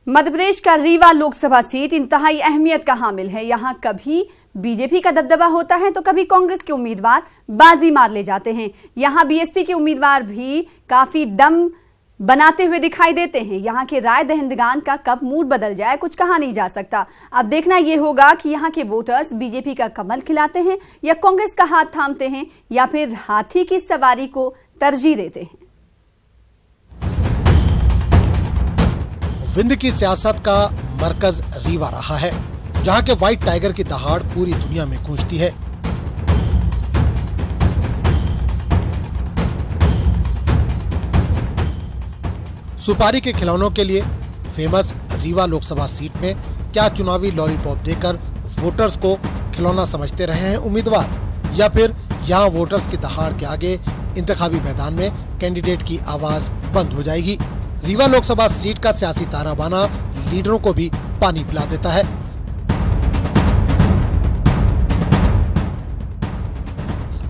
मध्य प्रदेश का रीवा लोकसभा सीट इंतहाई अहमियत का हामिल है। यहां कभी बीजेपी का दबदबा होता है तो कभी कांग्रेस के उम्मीदवार बाजी मार ले जाते हैं। यहां बीएसपी के उम्मीदवार भी काफी दम बनाते हुए दिखाई देते हैं। यहां के राय दहिंदगान का कब मूड बदल जाए कुछ कहा नहीं जा सकता। अब देखना यह होगा कि यहां के वोटर्स बीजेपी का कमल खिलाते हैं या कांग्रेस का हाथ थामते हैं या फिर हाथी की सवारी को तरजीह देते हैं। विंध्य की सियासत का मरकज रीवा रहा है, जहां के व्हाइट टाइगर की दहाड़ पूरी दुनिया में गूंजती है। सुपारी के खिलौनों के लिए फेमस रीवा लोकसभा सीट में क्या चुनावी लॉलीपॉप देकर वोटर्स को खिलौना समझते रहे हैं उम्मीदवार, या फिर यहां वोटर्स की दहाड़ के आगे इंतखाबी मैदान में कैंडिडेट की आवाज बंद हो जाएगी। रीवा लोकसभा सीट का सियासी तानाबाना लीडरों को भी पानी पिला देता है।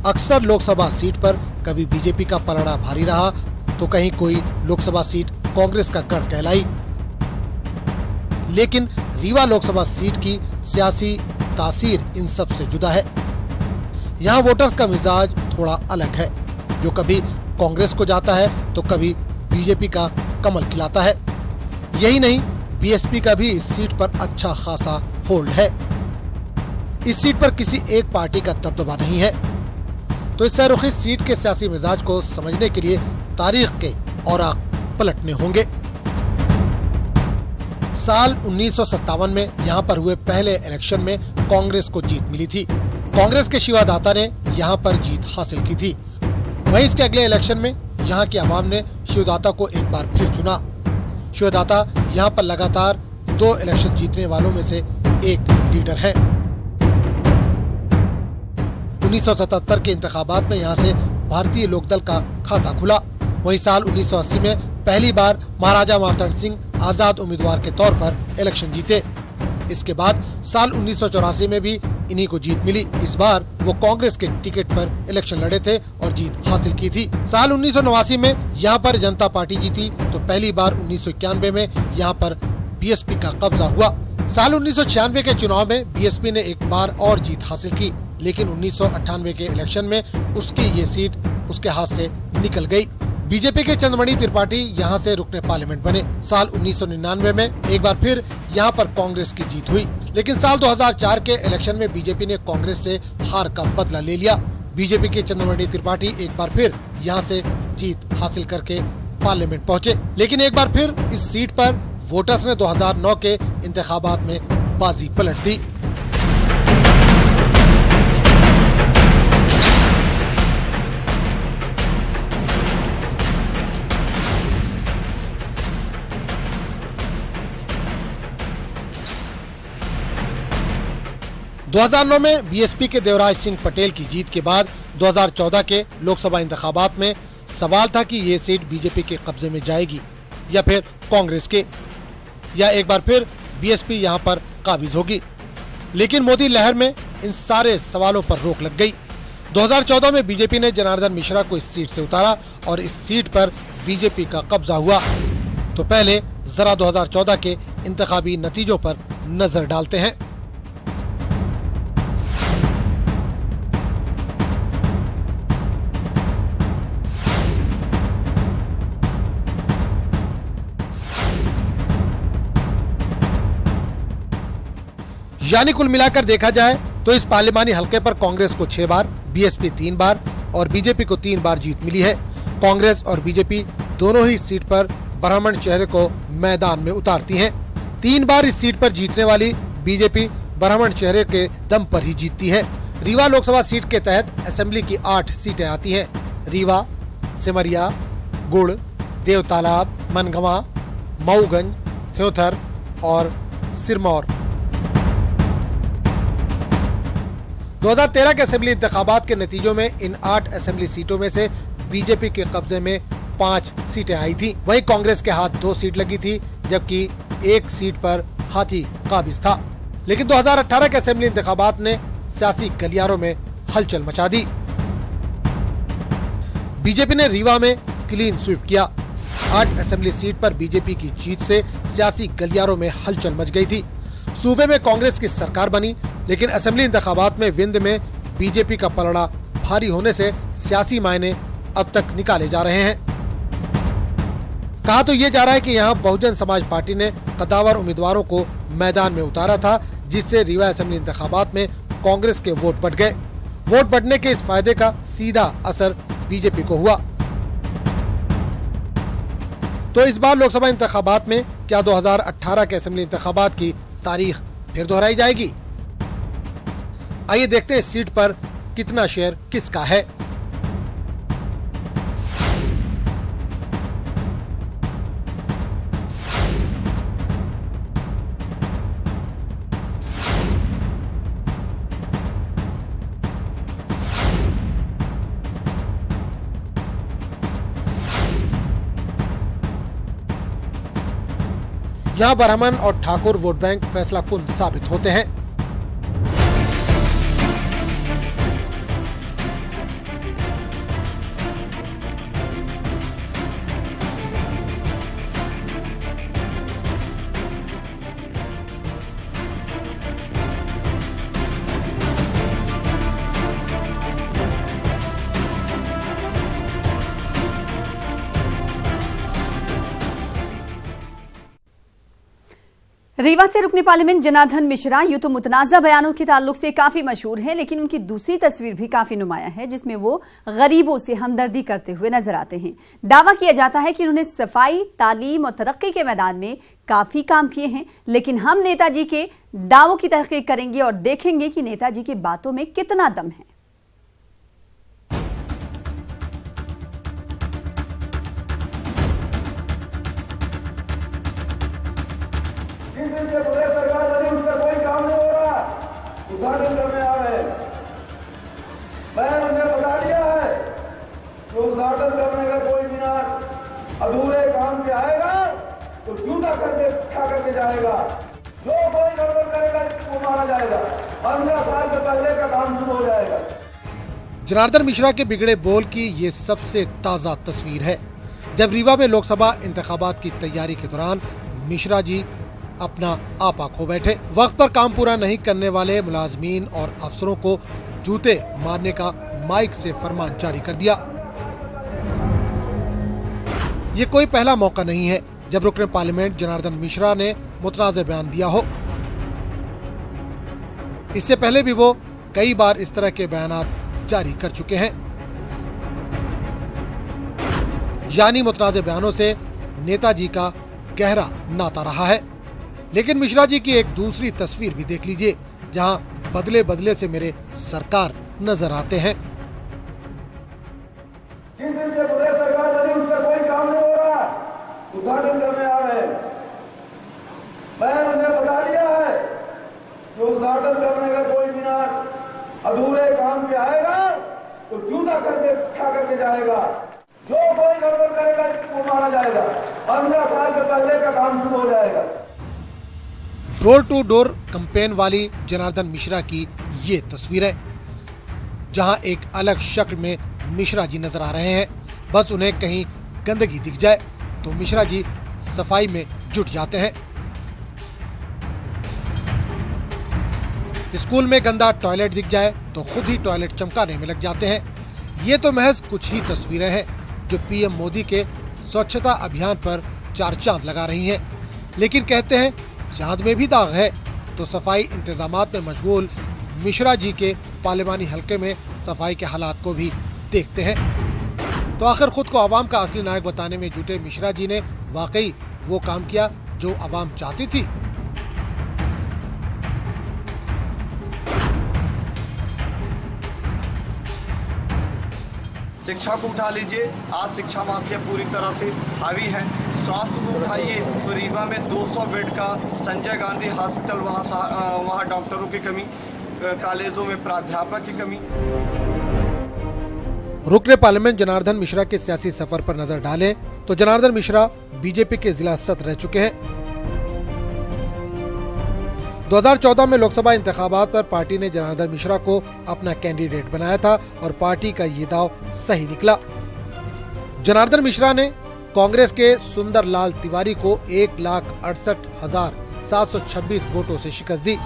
अक्सर लोकसभा सीट पर कभी बीजेपी का पलड़ा भारी रहा तो कहीं कोई लोकसभा सीट कांग्रेस का गढ़ कहलाई। लेकिन रीवा लोकसभा सीट की सियासी तासीर इन सब से जुदा है। यहाँ वोटर्स का मिजाज थोड़ा अलग है, जो कभी कांग्रेस को जाता है तो कभी बीजेपी का कमल खिलाता है। यही नहीं, बीएसपी का भी इस सीट पर अच्छा खासा होल्ड है। इस सीट पर किसी एक पार्टी का दबदबा नहीं है। तो इस सहरुखी सीट के सियासी मिजाज को समझने के लिए तारीख के औराक पलटने होंगे। साल 1957 में यहाँ पर हुए पहले इलेक्शन में कांग्रेस को जीत मिली थी। कांग्रेस के शिवादाता ने यहाँ पर जीत हासिल की थी। वहीं इसके अगले इलेक्शन में यहाँ की आवाम ने शिवदाता को एक बार फिर चुना। शिवदाता यहाँ पर लगातार 2 इलेक्शन जीतने वालों में से एक लीडर है। 1977 के इंतखाबात में यहाँ से भारतीय लोकदल का खाता खुला। वहीं साल 1980 में पहली बार महाराजा मार्तंड सिंह आजाद उम्मीदवार के तौर पर इलेक्शन जीते। इसके बाद साल 1984 में भी इन्हीं को जीत मिली। इस बार वो कांग्रेस के टिकट पर इलेक्शन लड़े थे और जीत हासिल की थी। साल 1989 में यहाँ पर जनता पार्टी जीती तो पहली बार 1991 में यहाँ पर बीएसपी का कब्जा हुआ। साल 1996 के चुनाव में बीएसपी ने एक बार और जीत हासिल की, लेकिन 1998 के इलेक्शन में उसकी ये सीट उसके हाथ से निकल गयी। बीजेपी के चंद्रमणि त्रिपाठी यहाँ से रुकने पार्लियामेंट बने। साल 1999 में एक बार फिर यहाँ पर कांग्रेस की जीत हुई, लेकिन साल 2004 के इलेक्शन में बीजेपी ने कांग्रेस से हार का बदला ले लिया। बीजेपी के चंद्रमणि त्रिपाठी एक बार फिर यहाँ से जीत हासिल करके पार्लियामेंट पहुँचे, लेकिन एक बार फिर इस सीट पर वोटर्स ने 2009 के इंतखाबात में बाजी पलट दी। दो 2009 में बीएसपी के देवराज सिंह पटेल की जीत के बाद 2014 के लोकसभा इंतखाबात में सवाल था कि ये सीट बीजेपी के कब्जे में जाएगी या फिर कांग्रेस के, या एक बार फिर बीएसपी यहाँ पर काबिज होगी। लेकिन मोदी लहर में इन सारे सवालों पर रोक लग गई। 2014 में बीजेपी ने जनार्दन मिश्रा को इस सीट से उतारा और इस सीट पर बीजेपी का कब्जा हुआ। तो पहले जरा 2014 के इंतखाबी नतीजों पर नजर डालते हैं। यानी कुल मिलाकर देखा जाए तो इस पार्लिमानी हलके पर कांग्रेस को 6 बार, बीएसपी 3 बार और बीजेपी को 3 बार जीत मिली है। कांग्रेस और बीजेपी दोनों ही सीट पर ब्राह्मण चेहरे को मैदान में उतारती हैं। 3 बार इस सीट पर जीतने वाली बीजेपी ब्राह्मण चेहरे के दम पर ही जीतती है। रीवा लोकसभा सीट के तहत असेंबली की 8 सीटें आती हैं। रीवा, सिमरिया, गुड़, देवतालाब, मनगवा, मऊगंज, थ्योथर और सिरमौर। 2013 के असेंबली इंतखाबात के नतीजों में इन 8 असेंबली सीटों में से बीजेपी के कब्जे में 5 सीटें आई थी। वहीं कांग्रेस के हाथ 2 सीट लगी थी, जबकि 1 सीट पर हाथी काबिज था। लेकिन 2018 के असेंबली इंतखाबात ने सियासी गलियारों में हलचल मचा दी। बीजेपी ने रीवा में क्लीन स्वीप किया। 8 असेंबली सीट पर बीजेपी की जीत से सियासी गलियारों में हलचल मच गई थी। सूबे में कांग्रेस की सरकार बनी, लेकिन असेंबली इंतखाबात में विंध्य में बीजेपी का पलड़ा भारी होने से सियासी मायने अब तक निकाले जा रहे हैं। कहा तो ये जा रहा है कि यहाँ बहुजन समाज पार्टी ने कद्दावर उम्मीदवारों को मैदान में उतारा था, जिससे रीवा असेंबली इंतखाबात में कांग्रेस के वोट बढ़ गए। वोट बढ़ने के इस फायदे का सीधा असर बीजेपी को हुआ। तो इस बार लोकसभा इंतखाबात में क्या 2018 के असेंबली इंतखाबात की तारीख फिर दोहराई जाएगी? आइए देखते हैं इस सीट पर कितना शेयर किसका है। यहाँ ब्राह्मण और ठाकुर वोट बैंक फैसला कुन साबित होते हैं। रीवा से रुकने पार्लियामेंट जनार्दन मिश्रा यूं तो मुतनाज़ा बयानों के ताल्लुक से काफी मशहूर हैं, लेकिन उनकी दूसरी तस्वीर भी काफी नुमाया है, जिसमें वो गरीबों से हमदर्दी करते हुए नजर आते हैं। दावा किया जाता है कि उन्होंने सफाई, तालीम और तरक्की के मैदान में काफी काम किए हैं, लेकिन हम नेताजी के दावों की तहकीक करेंगे और देखेंगे कि नेताजी की बातों में कितना दम है। जिस दिन से प्रदेश सरकार बनी उसका कोई काम नहीं हो रहा, उद्घाटन करने आ रहे हैं। मैंने उन्हें बता दिया है कि उद्घाटन करने का कोई मीनार अधूरे काम के आएगा तो जूता करके खा करके जाएगा। जो कोई गड़बड़ करेगा वो मारा जाएगा। 15 साल से पहले का काम शुरू हो जाएगा। जनार्दन मिश्रा के बिगड़े बोल की ये सबसे ताजा तस्वीर है, जब रीवा में लोकसभा इंतखाबात की तैयारी के दौरान मिश्रा जी अपना आपा खो बैठे। वक्त पर काम पूरा नहीं करने वाले मुलाजमीन और अफसरों को जूते मारने का माइक से फरमान जारी कर दिया। ये कोई पहला मौका नहीं है जब रुकने पार्लियामेंट जनार्दन मिश्रा ने मुतनाज़ बयान दिया हो। इससे पहले भी वो कई बार इस तरह के बयानात जारी कर चुके हैं। यानी मुतनाज़ बयानों से नेताजी का गहरा नाता रहा है। लेकिन मिश्रा जी की एक दूसरी तस्वीर भी देख लीजिए, जहां बदले बदले से मेरे सरकार नजर आते हैं। जिस दिन से प्रदेश सरकार बनी उसका कोई काम नहीं हो रहा, उद्घाटन करने आ रहे हैं। मैंने उन्हें बता दिया है कि उद्घाटन करने का कोई मीनार अधूरे काम के आएगा तो जूता करके खा करके जाएगा। जो कोई गड़बड़ करेगा वो मारा जाएगा। 15 साल से पहले का काम शुरू हो जाएगा। डोर टू डोर कैंपेन वाली जनार्दन मिश्रा की ये तस्वीर है, जहां एक अलग शक्ल में मिश्रा जी नजर आ रहे हैं। बस उन्हें कहीं गंदगी दिख जाए तो मिश्रा जी सफाई में जुट जाते हैं। स्कूल में गंदा टॉयलेट दिख जाए तो खुद ही टॉयलेट चमकाने में लग जाते हैं। ये तो महज कुछ ही तस्वीरें हैं जो पीएम मोदी के स्वच्छता अभियान पर 4 चांद लगा रही हैं। लेकिन कहते हैं चांद में भी दाग है, तो सफाई इंतजामात में मशगूल मिश्रा जी के पार्लिमानी हलके में सफाई के हालात को भी देखते हैं। तो आखिर खुद को आवाम का असली नायक बताने में जुटे मिश्रा जी ने वाकई वो काम किया जो आवाम चाहती थी। शिक्षा को उठा लीजिए, आज शिक्षा माफिया पूरी तरह से हावी है। स्वास्थ्य को उठाइए तो रीवा में 200 बेड का संजय गांधी हॉस्पिटल, वहाँ डॉक्टरों की कमी, कॉलेजों में प्राध्यापक की कमी। रुकने पार्लियामेंट जनार्दन मिश्रा के सियासी सफर पर नजर डालें तो जनार्दन मिश्रा बीजेपी के जिला सदर रह चुके हैं। 2014 में लोकसभा इंतखाबात पर पार्टी ने जनार्दन मिश्रा को अपना कैंडिडेट बनाया था और पार्टी का ये दाव सही निकला। जनार्दन मिश्रा ने कांग्रेस के सुंदर लाल तिवारी को 1,68,726 वोटों से शिकस्त दी।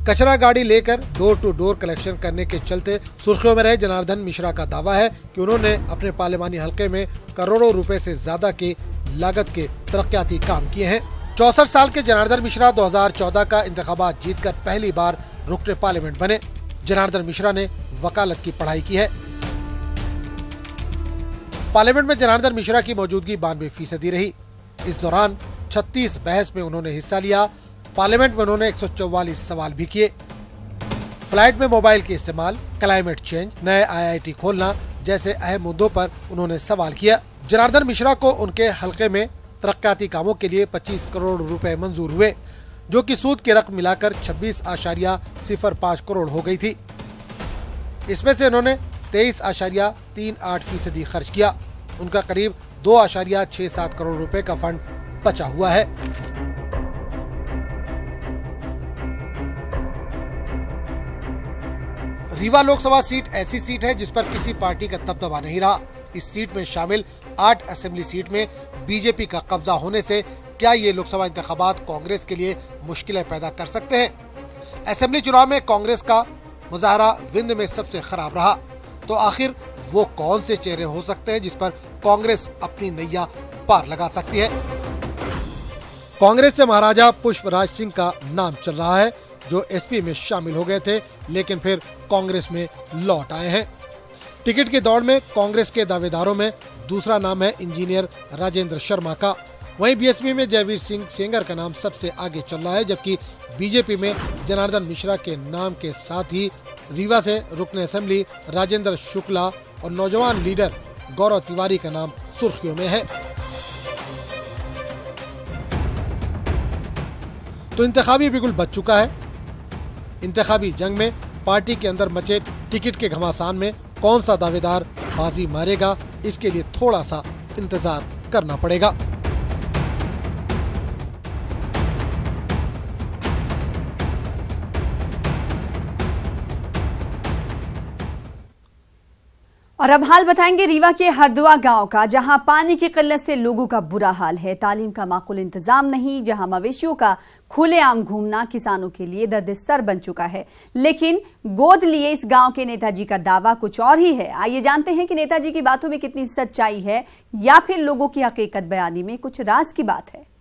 कचरा गाड़ी लेकर डोर टू डोर कलेक्शन करने के चलते सुर्खियों में रहे जनार्दन मिश्रा का दावा है कि उन्होंने अपने पार्लिमानी हलके में करोड़ों रुपए से ज्यादा की लागत के तरक्याती काम किए हैं। 64 साल के जनार्दन मिश्रा 2014 का इंतखाबात जीतकर पहली बार रुकने पार्लियामेंट बने। जनार्दन मिश्रा ने वकालत की पढ़ाई की है। पार्लियामेंट में जनार्दन मिश्रा की मौजूदगी 92% रही। इस दौरान 36 बहस में उन्होंने हिस्सा लिया। पार्लियामेंट में उन्होंने 144 सवाल भी किए। फ्लाइट में मोबाइल के इस्तेमाल, क्लाइमेट चेंज, नए IIT खोलना जैसे अहम मुद्दों पर उन्होंने सवाल किया। जनार्दन मिश्रा को उनके हलके में तरक्याती कामों के लिए 25 करोड़ रुपए मंजूर हुए, जो कि सूद की रकम मिलाकर 26.05 करोड़ हो गई थी। इसमें से उन्होंने 23.38% खर्च किया। उनका करीब 2.67 करोड़ रुपए का फंड बचा हुआ है। रीवा लोकसभा सीट ऐसी सीट है जिस पर किसी पार्टी का दबदबा नहीं रहा। इस सीट में शामिल 8 असेंबली सीट में बीजेपी का कब्जा होने से क्या ये लोकसभा इंतखाबात कांग्रेस के लिए मुश्किलें पैदा कर सकते हैं? असेंबली चुनाव में कांग्रेस का मुजाहरा विंध्य में सबसे खराब रहा, तो आखिर वो कौन से चेहरे हो सकते हैं जिस पर कांग्रेस अपनी नैया पार लगा सकती है? कांग्रेस से महाराजा पुष्पराज सिंह का नाम चल रहा है, जो एसपी में शामिल हो गए थे लेकिन फिर कांग्रेस में लौट आए हैं। टिकट की दौड़ में कांग्रेस के दावेदारों में दूसरा नाम है इंजीनियर राजेंद्र शर्मा का। वहीं बीएसपी में जयवीर सिंह सेंगर का नाम सबसे आगे चल रहा है, जबकि बीजेपी में जनार्दन मिश्रा के नाम के साथ ही रीवा से रुकने असेंबली राजेंद्र शुक्ला और नौजवान लीडर गौरव तिवारी का नाम सुर्खियों में है। तो इंतखाबी बिगुल बच चुका है। इंतखाबी जंग में पार्टी के अंदर मचे टिकट के घमासान में कौन सा दावेदार बाजी मारेगा, इसके लिए थोड़ा सा इंतजार करना पड़ेगा। और अब हाल बताएंगे रीवा के हरदुआ गांव का, जहां पानी की किल्लत से लोगों का बुरा हाल है। तालीम का माकूल इंतजाम नहीं, जहां मवेशियों का खुलेआम घूमना किसानों के लिए दर्द-ए-सर बन चुका है। लेकिन गोद लिए इस गांव के नेताजी का दावा कुछ और ही है। आइए जानते हैं कि नेताजी की बातों में कितनी सच्चाई है या फिर लोगों की हकीकत बयानी में कुछ राज की बात है।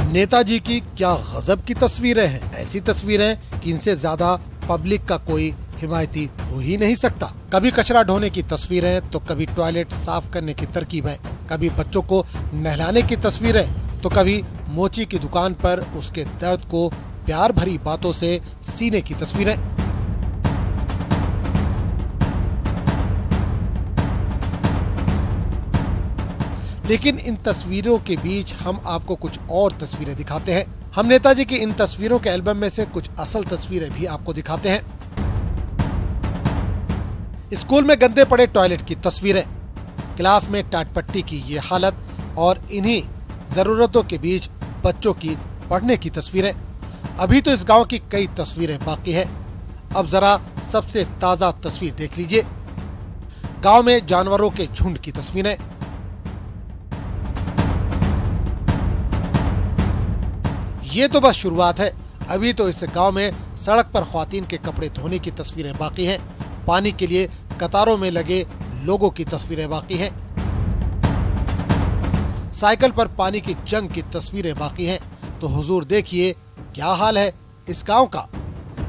नेताजी की क्या गजब की तस्वीरें हैं। ऐसी तस्वीरें कि इनसे ज्यादा पब्लिक का कोई हिमायती हो ही नहीं सकता। कभी कचरा ढोने की तस्वीरें, तो कभी टॉयलेट साफ करने की तरकीबें, कभी बच्चों को नहलाने की तस्वीरें, तो कभी मोची की दुकान पर उसके दर्द को प्यार भरी बातों से सीने की तस्वीरें। लेकिन इन तस्वीरों के बीच हम आपको कुछ और तस्वीरें दिखाते हैं। हम नेताजी की इन तस्वीरों के एल्बम में से कुछ असल तस्वीरें भी आपको दिखाते हैं। स्कूल में गंदे पड़े टॉयलेट की तस्वीरें, क्लास में टाटपट्टी की ये हालत और इन्हीं जरूरतों के बीच बच्चों की पढ़ने की तस्वीरें। अभी तो इस गांव की कई तस्वीरें बाकी है। अब जरा सबसे ताजा तस्वीर देख लीजिए। गांव में जानवरों के झुंड की तस्वीरें। ये तो बस शुरुआत है। अभी तो इस गांव में सड़क पर ख्वातीन के कपड़े धोने की तस्वीरें बाकी हैं। पानी के लिए कतारों में लगे लोगों की तस्वीरें बाकी हैं। साइकिल पर पानी की जंग की तस्वीरें बाकी हैं। तो हुजूर देखिए क्या हाल है इस गांव का।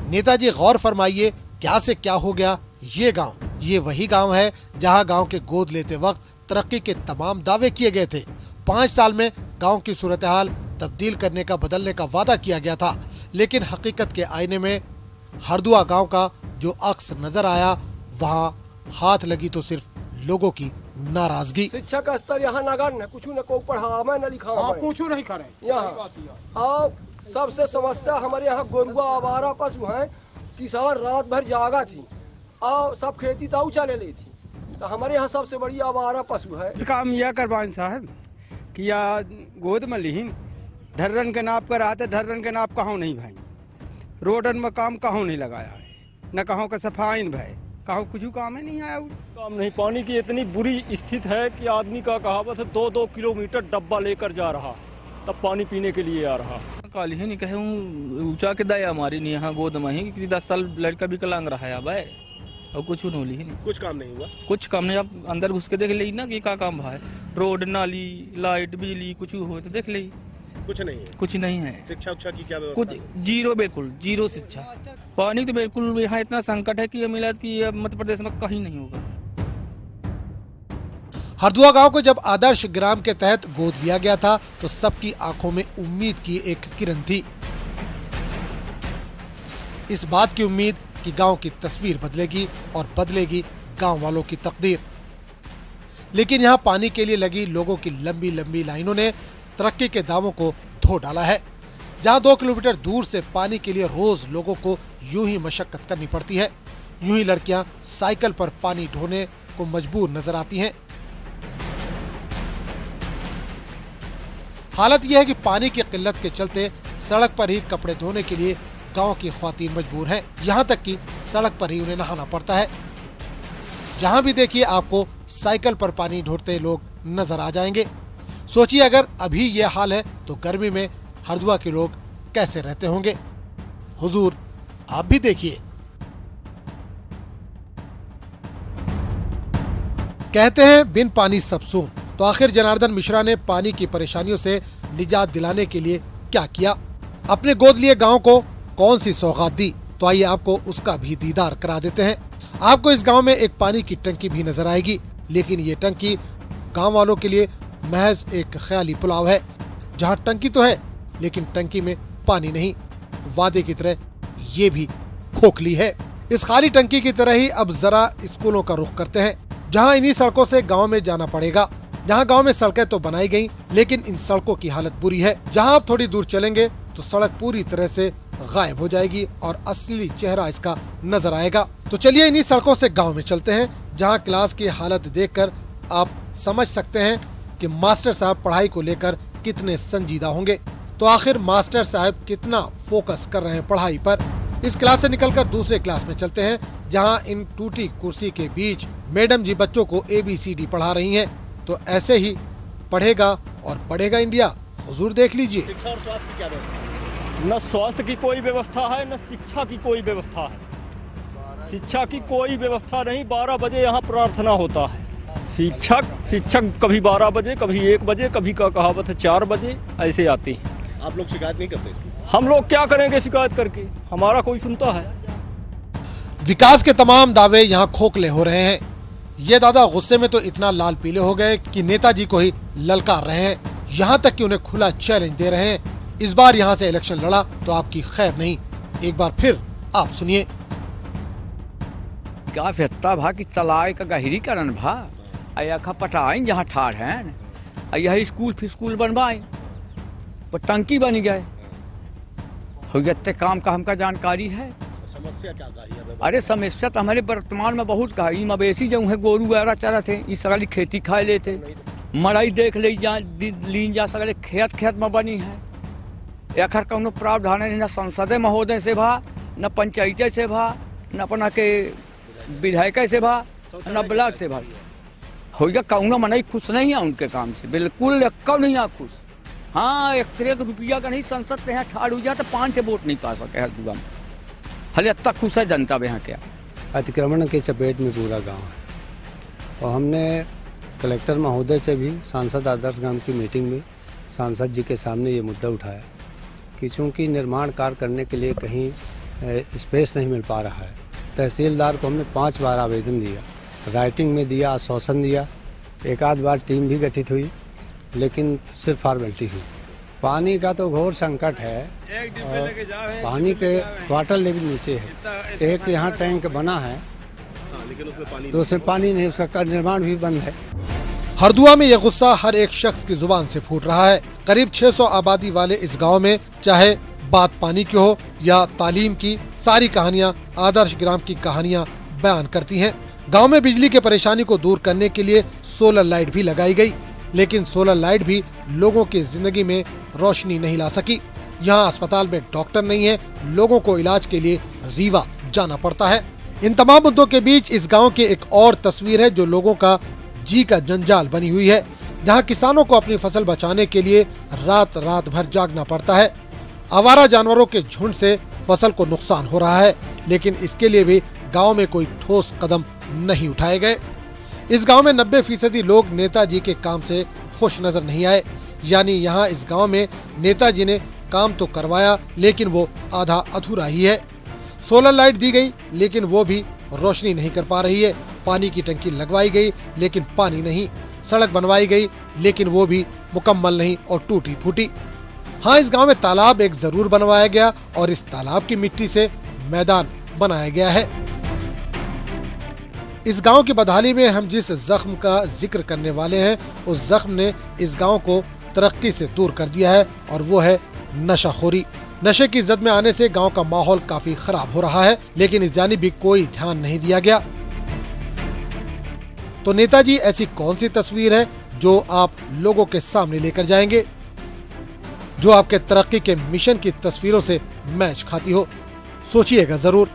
नेताजी गौर फरमाइए, क्या से क्या हो गया ये गांव। ये वही गांव है जहां गांव के गोद लेते वक्त तरक्की के तमाम दावे किए गए थे। 5 साल में गांव की सूरत हाल तब्दील करने का, बदलने का वादा किया गया था, लेकिन हकीकत के आईने में हरदुआ गांव का जो अक्स नजर आया, वहां हाथ लगी तो सिर्फ लोगों की नाराजगी। शिक्षा का स्तर यहाँ नगण्य, कुछ न को पढ़ा न लिखा, कुछ नहीं करे यहाँ। और सबसे समस्या हमारे यहाँ गोरुआ आवारा पशु हैं। किसान रात भर जागा थी और सब खेती ताऊ चले ली थी। तो हमारे यहाँ सबसे बड़ी आवारा पशु है। काम यह करवाएं साहब कि या गोद में लिहिन ढर्रन के नाप कर आते, ढर्रन के नाप कहाँ नहीं भाई। रोडन में काम कहूँ नहीं लगाया है, न कहूँ का सफाई भाई, कहूँ कुछ काम ही नहीं आया। काम नहीं, पानी की इतनी बुरी स्थिति है कि आदमी का कहावत है 2-2 किलोमीटर डब्बा लेकर जा रहा तब पानी पीने के लिए आ रहा। काली ही नहीं कहे ऊंचा के दया हमारी नहीं यहाँ गोद में ही 10 साल लड़का भी कलांग रहा है भाई, और कुछ नहीं, कुछ काम नहीं हुआ। कुछ काम नहीं, आप अंदर घुस के देख ले ना कि क्या काम है, रोड नाली लाइट बिजली कुछ हो तो देख ले, कुछ नहीं है। कुछ नहीं है। शिक्षा उच्छा की क्या व्यवस्था? कुछ जीरो, बिल्कुल जीरो शिक्षा। पानी तो बिल्कुल यहाँ इतना संकट है कि ये मिला कि मध्य प्रदेश में कहीं नहीं होगा। हरदुआ गांव को जब आदर्श ग्राम के तहत गोद लिया गया था तो सबकी आंखों में उम्मीद की एक किरण थी। इस बात की उम्मीद कि गांव की तस्वीर बदलेगी और बदलेगी गांव वालों की तकदीर। लेकिन यहां पानी के लिए लगी लोगों की लंबी लंबी लाइनों ने तरक्की के दावों को धो डाला है। जहां 2 किलोमीटर दूर से पानी के लिए रोज लोगों को यूं ही मशक्कत करनी पड़ती है, यूं ही लड़कियां साइकिल पर पानी ढोने को मजबूर नजर आती हैं। हालत यह है कि पानी की किल्लत के चलते सड़क पर ही कपड़े धोने के लिए गांव की ख्वातीन मजबूर हैं। यहां तक कि सड़क पर ही उन्हें नहाना पड़ता है। जहां भी देखिए आपको साइकिल पर पानी ढोते लोग नजर आ जाएंगे। सोचिए अगर अभी ये हाल है तो गर्मी में हरदुआ के लोग कैसे रहते होंगे। हुजूर आप भी देखिए। कहते हैं बिन पानी सब सून, तो आखिर जनार्दन मिश्रा ने पानी की परेशानियों से निजात दिलाने के लिए क्या किया, अपने गोद लिए गांव को कौन सी सौगात दी, तो आइए आपको उसका भी दीदार करा देते हैं। आपको इस गांव में एक पानी की टंकी भी नजर आएगी, लेकिन ये टंकी गांव वालों के लिए महज एक ख्याली पुलाव है। जहां टंकी तो है लेकिन टंकी में पानी नहीं। वादे की तरह ये भी खोखली है। इस खाली टंकी की तरह ही अब जरा स्कूलों का रुख करते हैं, जहां इन्हीं सड़कों से गांव में जाना पड़ेगा। जहां गांव में सड़कें तो बनाई गई, लेकिन इन सड़कों की हालत बुरी है। जहां आप थोड़ी दूर चलेंगे तो सड़क पूरी तरह से गायब हो जाएगी और असली चेहरा इसका नजर आएगा। तो चलिए इन्हीं सड़कों से गांव में चलते हैं, जहां क्लास की हालत देखकर आप समझ सकते हैं कि मास्टर साहब पढ़ाई को लेकर कितने संजीदा होंगे। तो आखिर मास्टर साहब कितना फोकस कर रहे हैं पढ़ाई पर। इस क्लास से निकलकर दूसरे क्लास में चलते हैं, जहां इन टूटी कुर्सी के बीच मैडम जी बच्चों को ABCD पढ़ा रही हैं। तो ऐसे ही पढ़ेगा और बढ़ेगा इंडिया। हुजूर देख लीजिए। शिक्षा और स्वास्थ्य की क्या व्यवस्था? न स्वास्थ्य की कोई व्यवस्था है, न शिक्षा की कोई व्यवस्था है। शिक्षा की कोई व्यवस्था नहीं। 12 बजे यहाँ प्रार्थना होता है। शिक्षक कभी 12 बजे, कभी 1 बजे, कभी का कहावत है 4 बजे ऐसे आते हैं। आप लोग शिकायत नहीं करते इसकी? हम लोग क्या करेंगे शिकायत करके, हमारा कोई सुनता है? विकास के तमाम दावे यहाँ खोखले हो रहे हैं। ये दादा गुस्से में तो इतना लाल पीले हो गए कि नेताजी को ही ललकार रहे हैं। यहाँ तक कि उन्हें खुला चैलेंज दे रहे हैं। इस बार यहाँ से इलेक्शन लड़ा तो आपकी खैर नहीं। एक बार फिर आप सुनिए। क्या फेत्ता भा कि तलाय का गहरी करन भा अया खा पटाइन जहाँ ठाड़ हैं यही स्कूल फिर बनवाए पर टंकी बन गए हो गए काम का हमका जानकारी है। समस्या क्या है? अरे समस्या तो हमारे वर्तमान में बहुत का है। मवेशी जो है गोरू वगैरह चरा थे, इस सगली खेती खाए लेते, मड़ाई देख ली जा सगले खेत में बनी है। एखर कौनो प्रावधान नहीं, न संसद महोदय से भा, न पंचायत से भा, न अपना के विधायक से भा, न ब्लॉक से भा। हो गया कौनो मनाई खुश नहीं है उनके काम से, बिल्कुल क्यों नहीं है खुश। हाँ 1 रुपया का नहीं संसद के यहाँ ठाड़ हो जाए तो 5 वोट नहीं पा सके हर दुआ में। हले तक खुश है जनता यहाँ क्या। अतिक्रमण के चपेट में पूरा गांव है और हमने कलेक्टर महोदय से भी सांसद आदर्श ग्राम की मीटिंग में सांसद जी के सामने ये मुद्दा उठाया कि चूँकि निर्माण कार्य करने के लिए कहीं स्पेस नहीं मिल पा रहा है। तहसीलदार को हमने 5 बार आवेदन दिया, राइटिंग में दिया, आश्वासन दिया, 1 आध बार टीम भी गठित हुई, लेकिन सिर्फ फॉर्मेलिटी हुई। पानी का तो घोर संकट है और पानी के वाटर लेवल नीचे है। एक यहाँ टैंक बना है लेकिन उसमें पानी तो उसमें पानी नहीं, उसका निर्माण भी बंद है। हरदुआ में यह गुस्सा हर एक शख्स की जुबान से फूट रहा है। करीब 600 आबादी वाले इस गांव में चाहे बात पानी की हो या तालीम की, सारी कहानियां आदर्श ग्राम की कहानियां बयान करती हैं। गांव में बिजली की परेशानी को दूर करने के लिए सोलर लाइट भी लगाई गई, लेकिन सोलर लाइट भी लोगों की जिंदगी में रोशनी नहीं ला सकी। यहाँ अस्पताल में डॉक्टर नहीं है, लोगों को इलाज के लिए रीवा जाना पड़ता है। इन तमाम मुद्दों के बीच इस गांव की एक और तस्वीर है जो लोगों का जी का जंजाल बनी हुई है, जहां किसानों को अपनी फसल बचाने के लिए रात रात भर जागना पड़ता है। आवारा जानवरों के झुंड से फसल को नुकसान हो रहा है, लेकिन इसके लिए भी गांव में कोई ठोस कदम नहीं उठाए गए। इस गांव में 90% लोग नेताजी के काम से खुश नजर नहीं आए। यानी यहाँ इस गांव में नेताजी ने काम तो करवाया, लेकिन वो आधा अधूरा ही है। सोलर लाइट दी गई, लेकिन वो भी रोशनी नहीं कर पा रही है। पानी की टंकी लगवाई गई, लेकिन पानी नहीं। सड़क बनवाई गई, लेकिन वो भी मुकम्मल नहीं और टूटी फूटी। हाँ, इस गांव में तालाब एक जरूर बनवाया गया और इस तालाब की मिट्टी से मैदान बनाया गया है। इस गांव की बदहाली में हम जिस जख्म का जिक्र करने वाले हैं, उस जख्म ने इस गांव को तरक्की से दूर कर दिया है, और वो है नशाखोरी। नशे की जद में आने से गांव का माहौल काफी खराब हो रहा है, लेकिन इस जानिब भी कोई ध्यान नहीं दिया गया। तो नेताजी ऐसी कौन सी तस्वीर है जो आप लोगों के सामने लेकर जाएंगे, जो आपके तरक्की के मिशन की तस्वीरों से मैच खाती हो? सोचिएगा जरूर।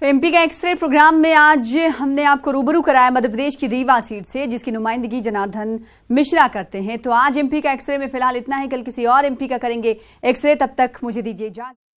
तो एमपी का एक्सरे प्रोग्राम में आज हमने आपको रूबरू कराया मध्य प्रदेश की रीवा सीट से, जिसकी नुमाइंदगी जनार्दन मिश्रा करते हैं। तो आज एमपी का एक्सरे में फिलहाल इतना ही, कल किसी और एमपी का करेंगे एक्सरे। तब तक मुझे दीजिए इजाजत।